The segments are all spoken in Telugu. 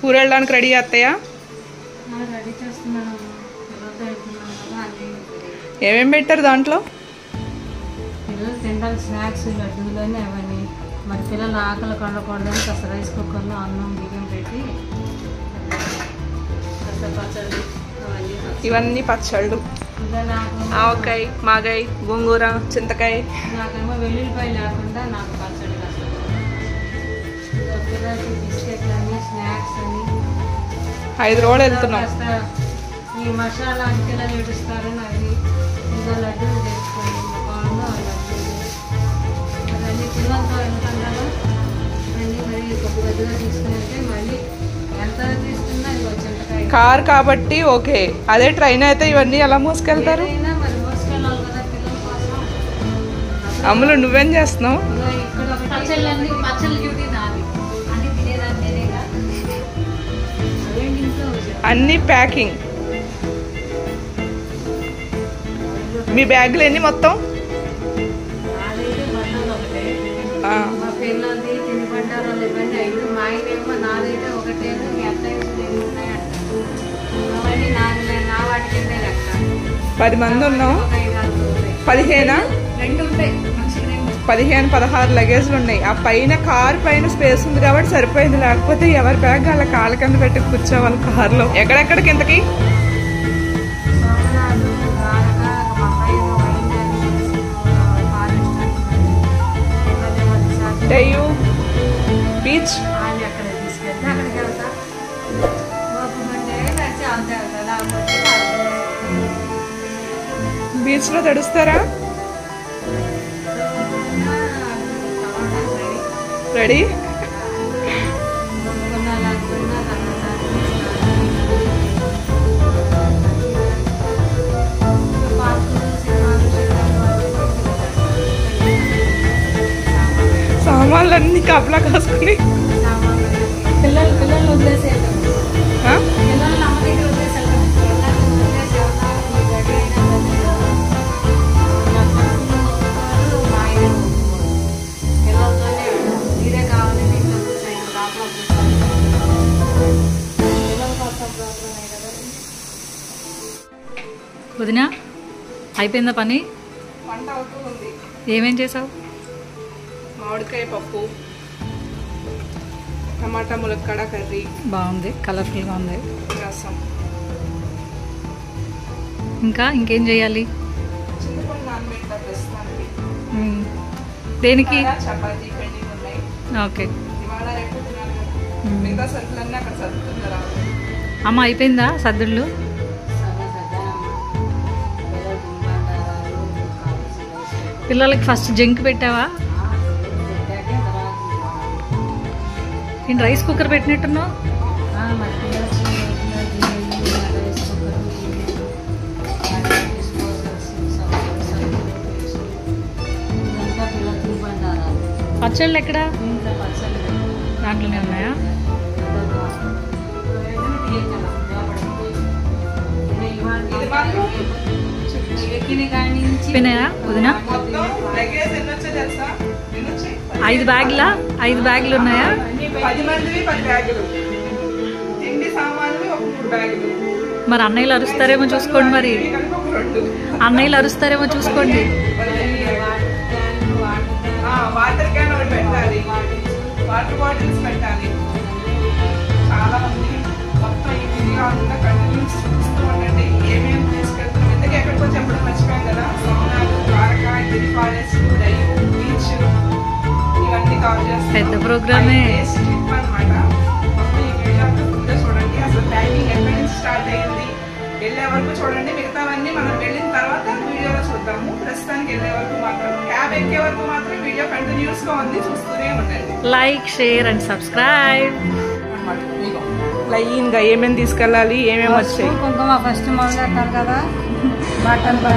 ఊరు వెళ్ళడానికి రెడీ చేస్తాయా? ఏమేమి పెట్టారు దాంట్లో? పిల్లలు తింటారు స్నాక్స్, లడ్డూలని అవన్నీ. మరి పిల్లలు ఆకలి కొండకూడదని కాస్త రైస్ కుక్కర్లో అన్నం బియ్యం పెట్టి కాస్త పచ్చళ్ళు అవన్నీ. ఇవన్నీ పచ్చళ్ళు, ఆవకాయ, మాగాయ, గోంగూర, చింతకాయ. నాకేమో వెల్లుల్లిపాయ లేకుండా నాకు పచ్చడి కాస్త. పిల్లలకి బిస్కెట్లు అని, స్నాక్స్ అని. 5 రోజులు వెళ్తున్నాం. ఈ మసాలా పిల్లలు ఏడుస్తారని అది ఇంకా లడ్డూలు తెచ్చుకొని బాగుందో ఆ లడ్డూలు అవన్నీ పిల్లలతో వెళ్తాం కదా. అన్నీ మరి కొద్దిగా తీసుకుని వెళ్తే మళ్ళీ ఎంత తీసుకున్నా ఇది చింతకాయ. కార్ కాబట్టి ఓకే, అదే ట్రైన్ అయితే ఇవన్నీ ఎలా మోసుకెళ్తారు? మరి మోసుకెళ్ళాలి కదా పిల్లల కోసం. అమ్ములు నువ్వేం చేస్తున్నావు? ఇక్కడ పచ్చళ్ళు డ్యూటీ నాది, అన్ని తినేదాన్ని నేనేగా. అదేంటి ఇంట్లో అన్ని ప్యాకింగ్. మీ బ్యాగులు ఎన్ని మొత్తం? నాదైతే బట్టలు ఒకటే, మా పిల్లలది తిని బండారాలు ఇవన్నీ 5. మా ఆయనేమో నాదైతే ఒకటే, మీ అత్తయ్య ఉన్నాయంటారు. అవన్నీ నా వాటి కిందే లెక్క. 10 మంది ఉన్నాం. 15 16 లగేజ్లు ఉన్నాయి. ఆ పైన కార్ పైన స్పేస్ ఉంది కాబట్టి సరిపోయింది, లేకపోతే ఎవరి బ్యాగ్ అలా కాళ్ళ కింద పెట్టి కూర్చోవాలి కార్లో. ఎక్కడెక్కడికి ఇంతకి? డయ్యూ బీచ్. బీచ్ లో తడుస్తారా? రెడీ? సామాన్లన్నీ కప్లా కాసుకుని పిల్లలు వదిలేసేయాలి. వదినా అయిపోయిందా పని? వంట అవుతూ ఉంది. ఏమేం చేసావు? మామిడికాయ పప్పు, టమాటా ములక్కాడ కర్రీ. బాగుంది, కలర్ఫుల్గా ఉంది. రసం. ఇంకా ఇంకేం చేయాలి? చింతపండు నానబెట్టా ప్రస్తుతానికి. దేనికి? చపాతీ పెండింగ్ ఉన్నాయి. ఓకే. ఇవాళ రేపు తినాలి. మిగతా సరుకులన్నీ అక్కడ సర్దుతున్నారు. అమ్మ అయిపోయిందా సర్దుళ్ళు? పిల్లలకి ఫస్ట్ జంక్ పెట్టావా? నేను రైస్ కుక్కర్ పెట్టినట్టున్నావు. పచ్చళ్ళు ఎక్కడ? దాంట్లోనే ఉన్నాయా? వినయా వదినా 5 బ్యాగులా? 5 బ్యాగులు ఉన్నాయా? 10 మందివి 10 బ్యాగులు. తిండి సామాన్లు ఒక 3 బ్యాగులు. మరి అన్నయ్యలు అరుస్తారేమో చూసుకోండి. మరి అన్నయ్యలు అరుస్తారేమో చూసుకోండి. వాటర్ క్యాన్ ఒకటి పెట్టాలి, వాటర్ బాటిల్స్ పెట్టాలి. చాలా మంది మొత్తం ఇది కాకుండా కంటిన్యూస్ చూస్తూ ఉండండి ఏమేమి తీసుకెళ్తాం. ఎందుకు ఎక్కడికో చెప్పడం మర్చిపోయాం కదా. సోమనాథ్, ద్వారకా, గిరి ఫారెస్ట్, డయ్యూ బీచ్ ఇవన్నీ కవర్ చేస్తాం. పెద్ద ప్రోగ్రామే అనమాట. మొత్తం ఈ వీడియో అంతా చూడండి. అసలు ప్యాకింగ్ ఎక్కడి నుంచి స్టార్ట్ అయ్యింది, వెళ్ళే వరకు చూడండి. మిగతావన్నీ మనం వెళ్ళిన తర్వాత వీడియోలో చూద్దాము. ప్రస్తుతానికి వెళ్ళే వరకు మాత్రం, క్యాబ్ ఎక్కే వరకు మాత్రం వీడియో కంటిన్యూస్ గా ఉంది, చూస్తూనే ఉండండి. Like, share and subscribe. Line గా ఏమేమి తీసుకెళ్ళాలి, ఏమేమి వచ్చాయి. కుంకుమ ఫస్ట్ మొదలెట్టాలి కదా. బట్టలు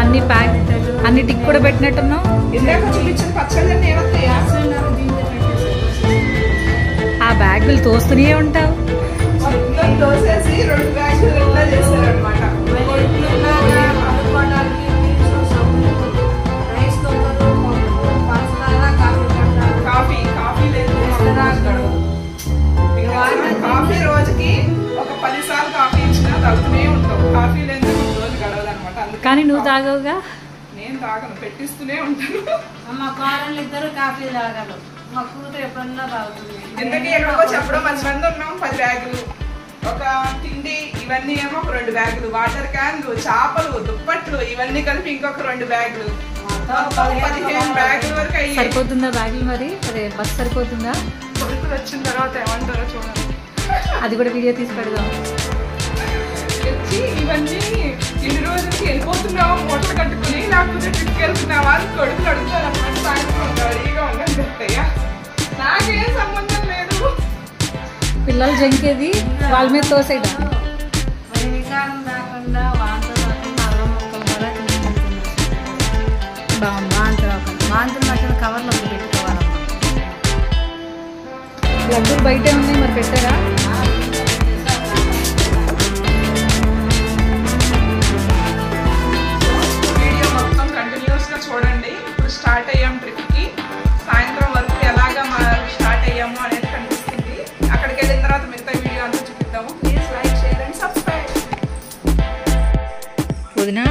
అన్ని ప్యాక్, అన్ని టిక్ కూడా పెట్టినట్టున్నావు. ఇందాక చూపించిన పచ్చళ్ళన్నీ ఏమవుతాయా? ఆ బ్యాగులు తోస్తూనే ఉంటావు. దోసేసి 2 బ్యాగులు ఇట్లా చేస్తారనమాట. కాఫీ లేదు. ఇంకా కానీ నువ్వు తాగవుగా. నేను తాగను, పెట్టిస్తూనే ఉంటాను. మా కోడళ్ళు ఇద్దరు కాఫీ తాగరు, మా కూతురు ఎప్పుడన్నా తాగుతుంది. ఎందుకు ఎక్కడికో చెప్పడం 10 మంది ఉన్నాం, 10 బ్యాగులు, ఒక తిండి ఇవన్నీ ఏమో ఒక 2 బ్యాగులు, వాటర్ క్యాన్లు, చేపలు, దుప్పట్లు ఇవన్నీ కలిపి ఇంకొక 2 బ్యాగులు, 15 బ్యాగుల వరకు అయ్యాయి. సరిపోతుందా బ్యాగులు మరి? అదే బస్ సరిపోతుందా? కొడుకులు వచ్చిన తర్వాత ఏమంటారో చూడండి. అది కూడా వీడియో తీసి పెడదాం. వచ్చి ఇవన్నీ ఇన్ని రోజులకి వెళ్ళిపోతున్నావా మూటలు కట్టుకుని, లేకపోతే ట్రిప్కి వెళ్తున్నావా అని కొడుకులు అడుగుతారు అన్నమాట. సాయంత్రం రెడీగా ఉండని చెప్తాయా, నాకేం సంబంధం లేదు. పిల్లలు జంకేది వాళ్ళ మీద తోసేయడం. మరి వికారం రాకుండా వాంతులు రాకుండా అల్లం ముక్కలు కూడా తీసుకుంటున్నారు. బాగుంది. వాంతులు మధ్యన కవర్లో పెట్టుకోవాలమ్మా. లడ్డూలు బయటే ఉన్నాయి, మరి పెట్టారా? వీడియో మొత్తం కంటిన్యూస్ గా చూడండి. ఇప్పుడు స్టార్ట్ అయ్యాం ట్రిప్కి, సాయంత్రం వరకు ఎలాగా స్టార్ట్ అయ్యాము అనేది కనిపిస్తుంది. అక్కడికి వెళ్ళిన తర్వాత మిగతా వీడియో అంతా చూపిద్దాము. Please like, share and subscribe. వదినా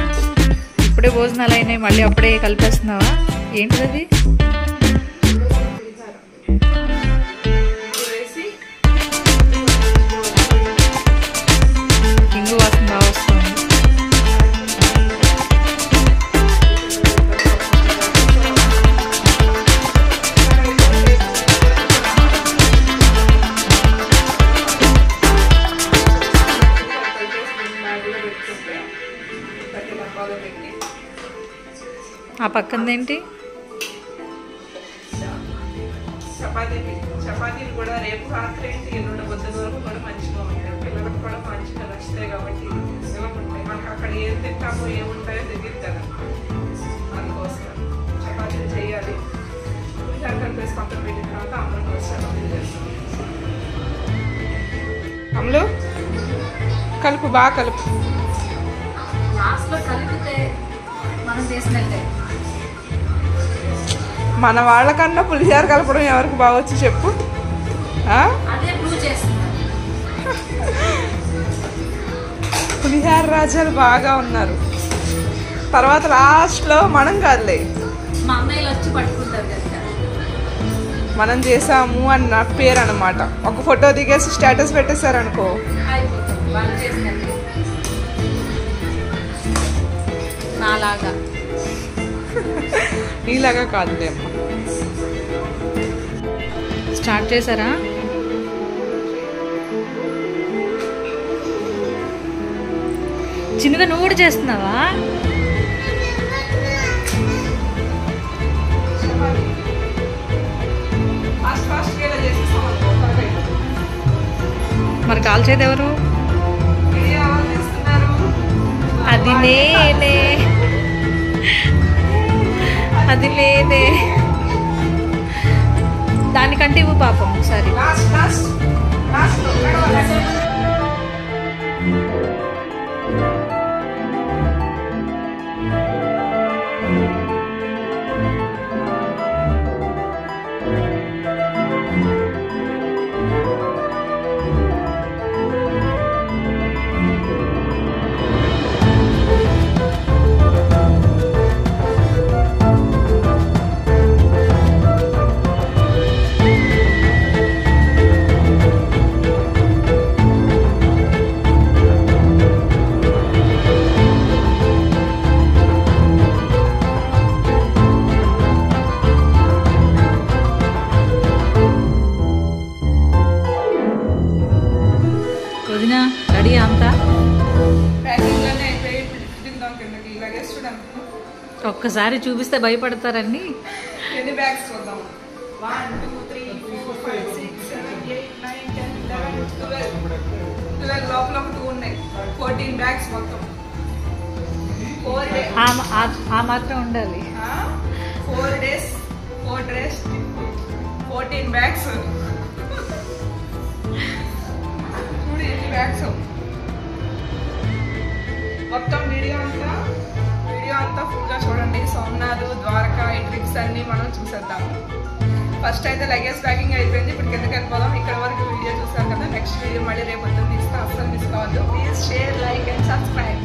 ఇప్పుడే భోజనాలు అయినాయి, మళ్ళీ అప్పుడే కలిపేస్తున్నావా? ఏంటిది? వేసి ఇంగు వాసన బాగా వస్తుంది. ఆ పక్కనదేంటి? చపాతీలు కూడా రేపు రాత్రి ఏంటి ఎల్లుండి పొద్దున వరకు కూడా మంచిగా ఉంటాయి. పిల్లలకు కూడా మంచిగా నచ్చుతాయి కాబట్టి నిల్వ ఉంటాయి. మనకు అక్కడ ఏం తింటామో ఏముంటాయో తెలియదు కదా, అందుకోసం చపాతీలు చేయాలి. కలిపేసి పక్కన పెట్టిన తర్వాత అమ్మలు కోసం అమ్మలు కలుపు, బాగా కలుపు. లాస్ట్లో కలిపితే మనం చేసినట్టే. మన వాళ్ళకన్నా పులిహోర కలపడం ఎవరికి బాగొచ్చు చెప్పు? అదే ప్రూవ్ చేస్తున్నా. పులిహోర రాజాలు బాగా ఉన్నారు. తర్వాత లాస్ట్లో మనం కాదులే, మా అన్నయ్యలు వచ్చి పట్టుకుంటారు కదా, మనం చేసాము అన్న పేరు అనమాట. ఒక ఫోటో దిగేసి స్టేటస్ పెట్టేశారు అనుకో, అయిపోతుంది వాళ్ళు చేసినట్టే. నాలాగా నీలాగా కాదులే అమ్మ. స్టార్ట్ చేశారా? చిన్నగా నువ్వు కూడా చేస్తున్నావా? మరి కాల్చేది ఎవరు? అది నేనే, అది లేదే. దానికంటే ఇవ్వు పాపం ఒకసారి. వదినా రెడీ అంతా? ఒక్కసారి చూపిస్తే భయపడతారండి. ఎన్ని బ్యాగ్స్ చూద్దాం? 1 2 3 4 5 6 7 8 9 10 11 12 లోపల ఒక 2 ఉన్నాయి. 14 బ్యాగ్స్ మొత్తం. 4 days ఆ మాత్రం ఉండాలి. 4 days 4 days 14 బ్యాగ్స్. చూడు ఎన్ని బ్యాగ్స్. మొత్తం వీడియో అంతా ఫుల్గా చూడండి. సోమనాథ్, ద్వారకా ఈ ట్రిప్స్ అన్ని మనం చూసేద్దాము. ఫస్ట్ అయితే లగేజ్ ప్యాకింగ్ అయిపోయింది. ఇప్పుడు కిందకి వెళ్ళిపోదాం. ఇక్కడ వరకు వీడియో చూసారు కదా, నెక్స్ట్ వీడియో మళ్ళీ రేపు పొద్దున్న తీస్తా. అస్సలు మిస్ కావద్దు. Please share, like and subscribe.